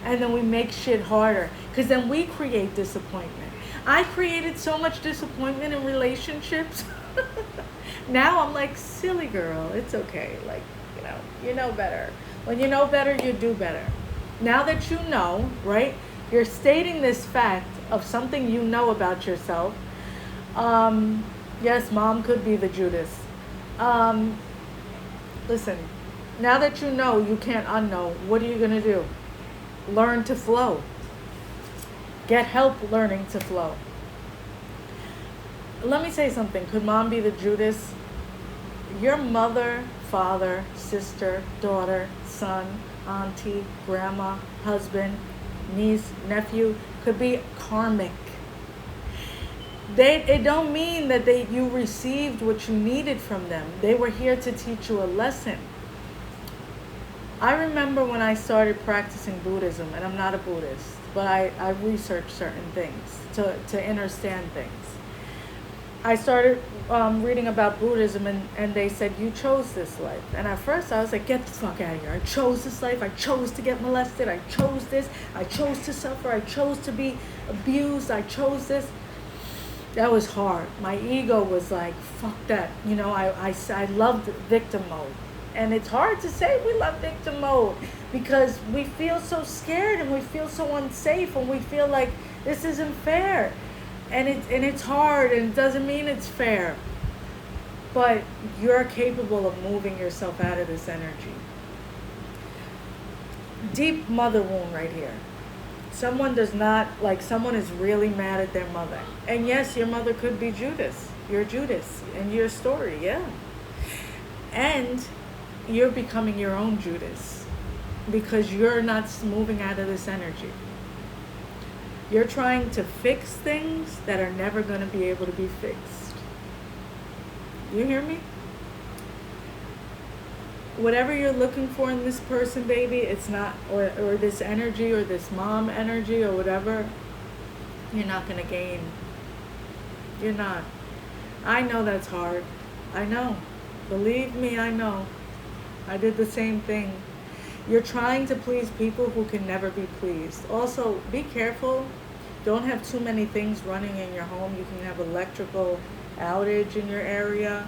and then we make shit harder, because then we create disappointment. I created so much disappointment in relationships. Now I'm like, silly girl, it's okay. Like, you know better. When you know better, you do better. Now that you know, right, you're stating this fact of something you know about yourself. Yes, mom could be the Judas. Listen, now that you know, you can't unknow. What are you going to do? Learn to flow. Get help learning to flow. Let me say something. Could mom be the Judas? Your mother, father, sister, daughter, son, auntie, grandma, husband, niece, nephew could be karmic. It don't mean that you received what you needed from them. They were here to teach you a lesson. I remember when I started practicing Buddhism, and I'm not a Buddhist, but I researched certain things to understand things. I started reading about Buddhism, and they said, you chose this life. And at first I was like, get the fuck out of here. I chose this life. I chose to get molested. I chose this. I chose to suffer. I chose to be abused. I chose this. That was hard. My ego was like, fuck that. I loved victim mode. And it's hard to say we love victim mode, because we feel so scared and we feel so unsafe, and we feel like this isn't fair. And it's hard, and it doesn't mean it's fair. but you're capable of moving yourself out of this energy. Deep mother wound right here. Someone does not, like, someone is really mad at their mother. And yes, your mother could be Judas. You're Judas in your story, yeah. And you're becoming your own Judas because you're not moving out of this energy. You're trying to fix things that are never going to be able to be fixed. You hear me? Whatever you're looking for in this person, baby, it's not, or this energy, or this mom energy, or whatever, you're not going to gain. You're not. I know that's hard. I know. Believe me, I know. I did the same thing. You're trying to please people who can never be pleased. Also, be careful. Don't have too many things running in your home. You can have electrical outage in your area,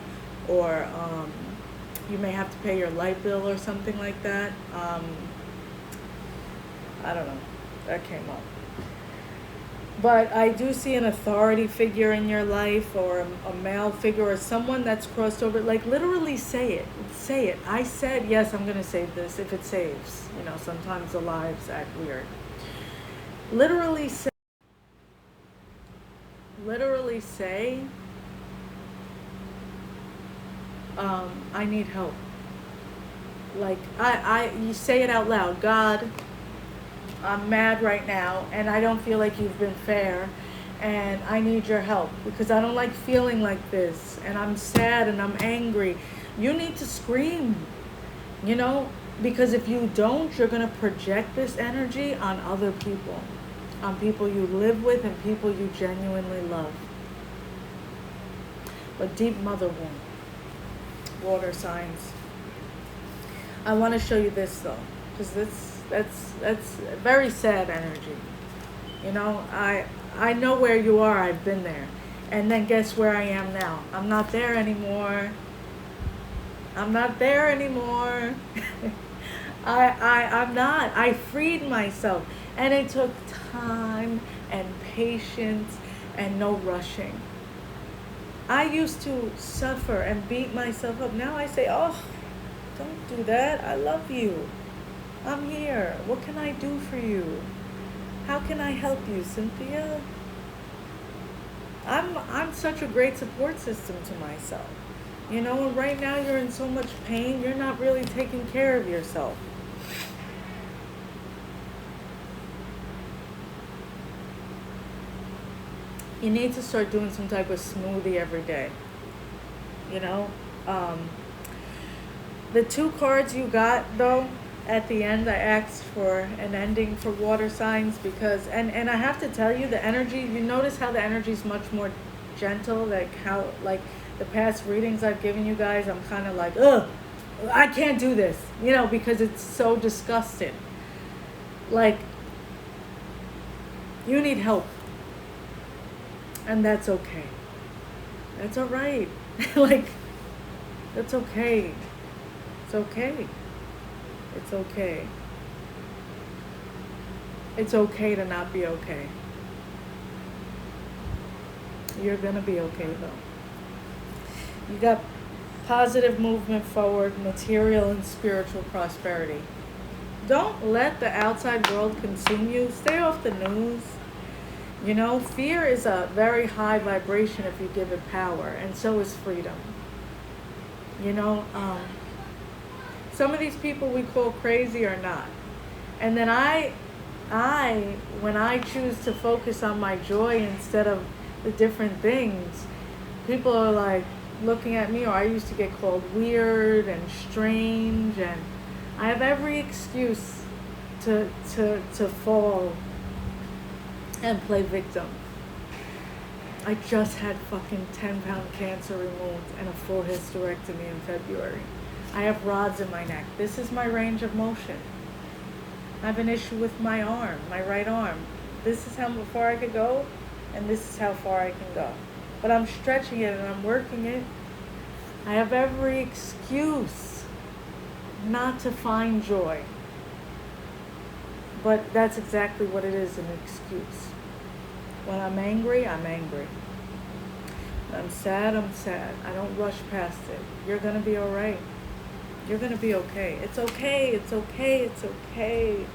or you may have to pay your light bill or something like that. I don't know. That came up. But I do see an authority figure in your life, or a male figure, or someone that's crossed over. Like, literally say it. Say it. I said, yes, I'm going to save this if it saves. You know, sometimes the lives act weird. Literally say, I need help. Like, you say it out loud. God, I'm mad right now, and I don't feel like you've been fair, and I need your help because I don't like feeling like this, and I'm sad and I'm angry. You need to scream, you know, because if you don't, you're going to project this energy on other people, on people you live with and people you genuinely love. But deep mother wound, water signs. I want to show you this though, because that's very sad energy. You know, I know where you are. I've been there. And then guess where I am now? I'm not there anymore. I'm not there anymore. I'm not. I freed myself. And it took time and patience and no rushing. I used to suffer and beat myself up. Now I say, oh, don't do that. I love you. I'm here. What can I do for you? How can I help you, Cynthia? I'm such a great support system to myself. You know, and right now you're in so much pain, you're not really taking care of yourself. You need to start doing some type of smoothie every day. You know? The two cards you got, though, at the end, I asked for an ending for water signs because, and I have to tell you, the energy, you notice how the energy is much more gentle, like how, like the past readings I've given you guys, I'm kind of like, ugh, I can't do this, you know, because it's so disgusting. Like, you need help. And that's okay. That's all right. Like, that's okay. It's okay. It's okay. It's okay to not be okay. You're gonna be okay though. You got positive movement forward, material and spiritual prosperity. Don't let the outside world consume you. Stay off the news. You know, fear is a very high vibration if you give it power, and so is freedom. You know, some of these people we call crazy or not. And then when I choose to focus on my joy instead of the different things, people are like looking at me, or I used to get called weird and strange, and I have every excuse to fall and play victim. I just had fucking 10-pound cancer removed and a full hysterectomy in February. I have rods in my neck. This is my range of motion. I have an issue with my arm, my right arm. This is how far I could go, and this is how far I can go. But I'm stretching it and I'm working it. I have every excuse not to find joy. But that's exactly what it is, an excuse. When I'm angry, I'm angry. I'm sad, I'm sad. I don't rush past it. You're gonna be alright. You're gonna be okay. It's okay, it's okay, it's okay.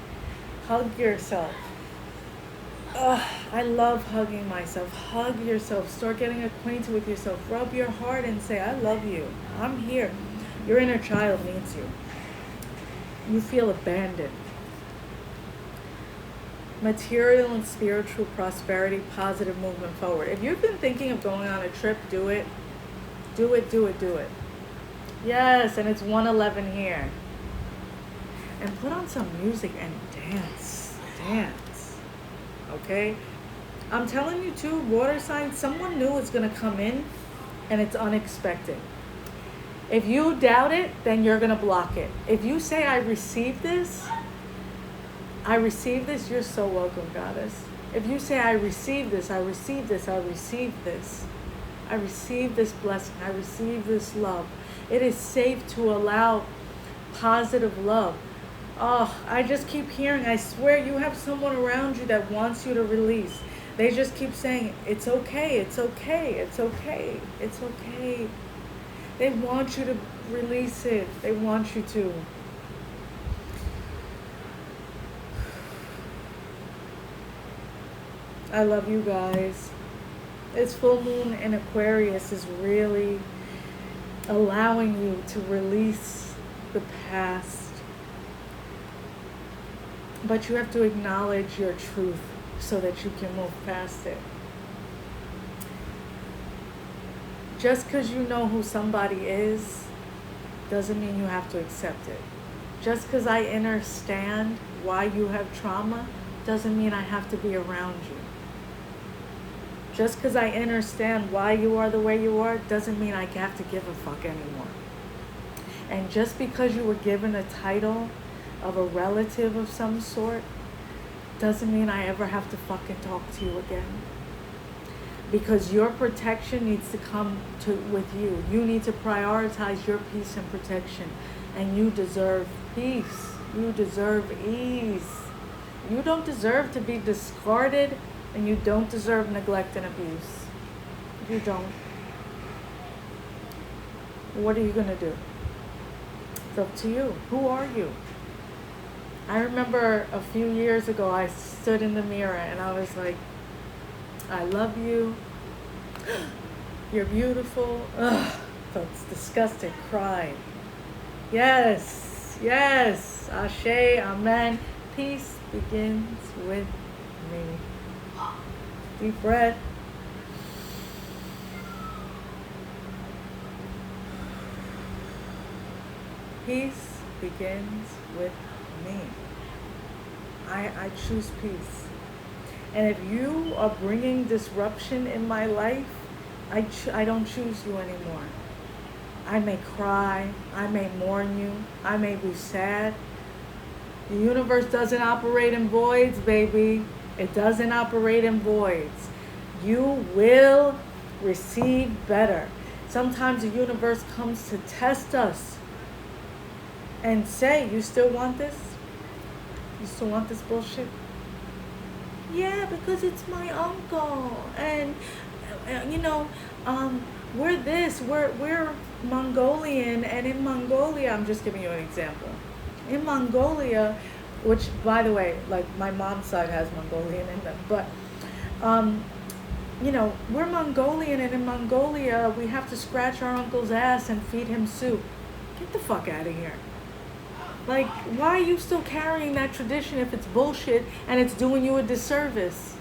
Hug yourself. Ugh, I love hugging myself. Hug yourself. Start getting acquainted with yourself. Rub your heart and say, I love you. I'm here. Your inner child needs you. You feel abandoned. Material and spiritual prosperity, positive movement forward. If you've been thinking of going on a trip, do it. Do it, do it, do it. Yes, and it's 1:11 here. And put on some music and dance. Dance. Okay? I'm telling you too, water signs, someone new is going to come in and it's unexpected. If you doubt it, then you're going to block it. If you say, I receive this, you're so welcome, goddess. If you say, I receive this, I receive this, I receive this, I receive this blessing, I receive this love. It is safe to allow positive love. Oh, I just keep hearing, I swear you have someone around you that wants you to release. They just keep saying, it's okay, it's okay, it's okay, it's okay. They want you to release it. They want you to. I love you guys. This full moon in Aquarius is really allowing you to release the past. But you have to acknowledge your truth so that you can move past it. Just because you know who somebody is doesn't mean you have to accept it. Just because I understand why you have trauma doesn't mean I have to be around you. Just because I understand why you are the way you are doesn't mean I have to give a fuck anymore. And just because you were given a title of a relative of some sort doesn't mean I ever have to fucking talk to you again. Because your protection needs to come with you. You need to prioritize your peace and protection. And you deserve peace. You deserve ease. You don't deserve to be discarded, and you don't deserve neglect and abuse. You don't. What are you going to do? It's up to you. Who are you? I remember a few years ago, I stood in the mirror and I was like, I love you. You're beautiful. Ugh, that's disgusting. Cried. Yes, yes. Ashe, amen. Peace begins with me. Deep breath. Peace begins with me. I choose peace. And if you are bringing disruption in my life, I don't choose you anymore. I may cry. I may mourn you. I may be sad. The universe doesn't operate in voids, baby. It doesn't operate in voids. You will receive better. Sometimes the universe comes to test us and say, you still want this? You still want this bullshit? Yeah, because it's my uncle. And, we're this. We're Mongolian. And in Mongolia, I'm just giving you an example. In Mongolia, which, by the way, like my mom's side has Mongolian in them. But, we're Mongolian. And in Mongolia, we have to scratch our uncle's ass and feed him soup. Get the fuck out of here. Like, why are you still carrying that tradition if it's bullshit and it's doing you a disservice?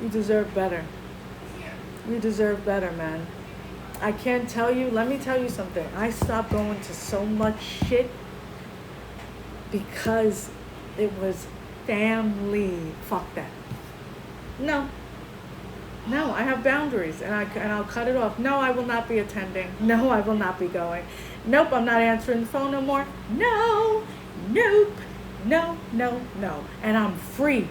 You deserve better. You deserve better, man. I can't tell you. Let me tell you something. I stopped going to so much shit because it was family. Fuck that. No, I have boundaries, and I'll cut it off. No, I will not be attending. No, I will not be going. Nope, I'm not answering the phone no more. No, nope, no. And I'm free.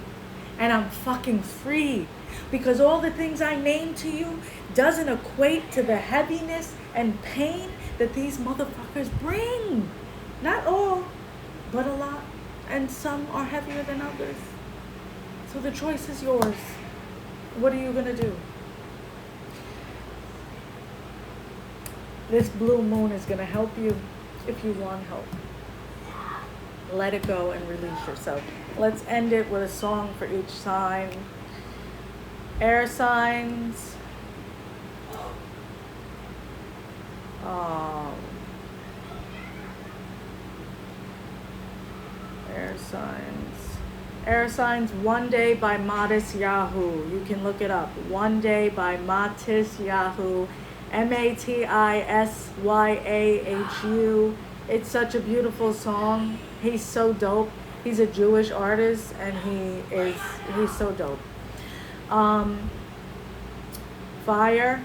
And I'm fucking free. Because all the things I named to you doesn't equate to the heaviness and pain that these motherfuckers bring. Not all, but a lot. And some are heavier than others. So the choice is yours. What are you gonna do? This blue moon is gonna help you if you want help. Let it go and release yourself. Let's end it with a song for each sign. Air signs. Air signs. Air signs, One Day by Matis Yahoo. You can look it up. One Day by Matis Yahoo. Matisyahu. It's such a beautiful song. He's so dope. He's a Jewish artist and he's so dope. Fire.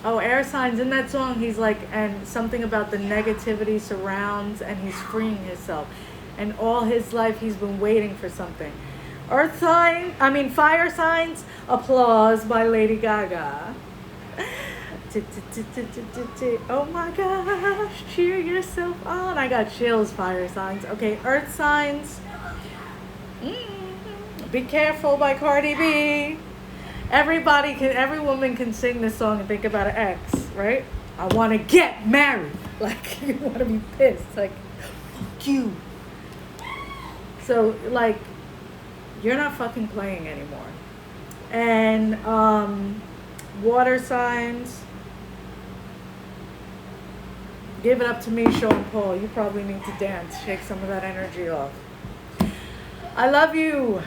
Oh, air signs. In that song, he's like, and something about the negativity surrounds, and he's freeing himself. And all his life, he's been waiting for something. Fire signs. Applause by Lady Gaga. Oh my gosh, cheer yourself on. I got chills, fire signs. Okay, earth signs. Be Careful by Cardi B. Every woman can sing this song and think about an ex, right? I want to get married. Like, you want to be pissed. Like, fuck you. So, like, you're not fucking playing anymore. And, water signs. Give it up to me, Sean Paul. You probably need to dance. Shake some of that energy off. I love you.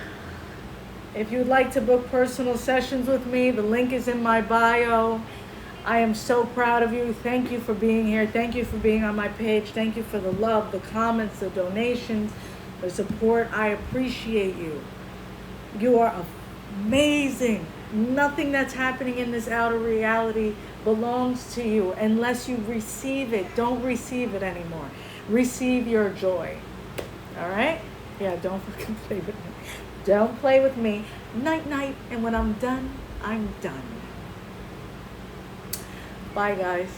If you'd like to book personal sessions with me, the link is in my bio. I am so proud of you. Thank you for being here. Thank you for being on my page. Thank you for the love, the comments, the donations, the support. I appreciate you. You are amazing. Nothing that's happening in this outer reality belongs to you unless you receive it. Don't receive it anymore. Receive your joy. All right? Yeah, don't fucking play with me. Don't play with me. Night, night. And when I'm done, I'm done. Bye, guys.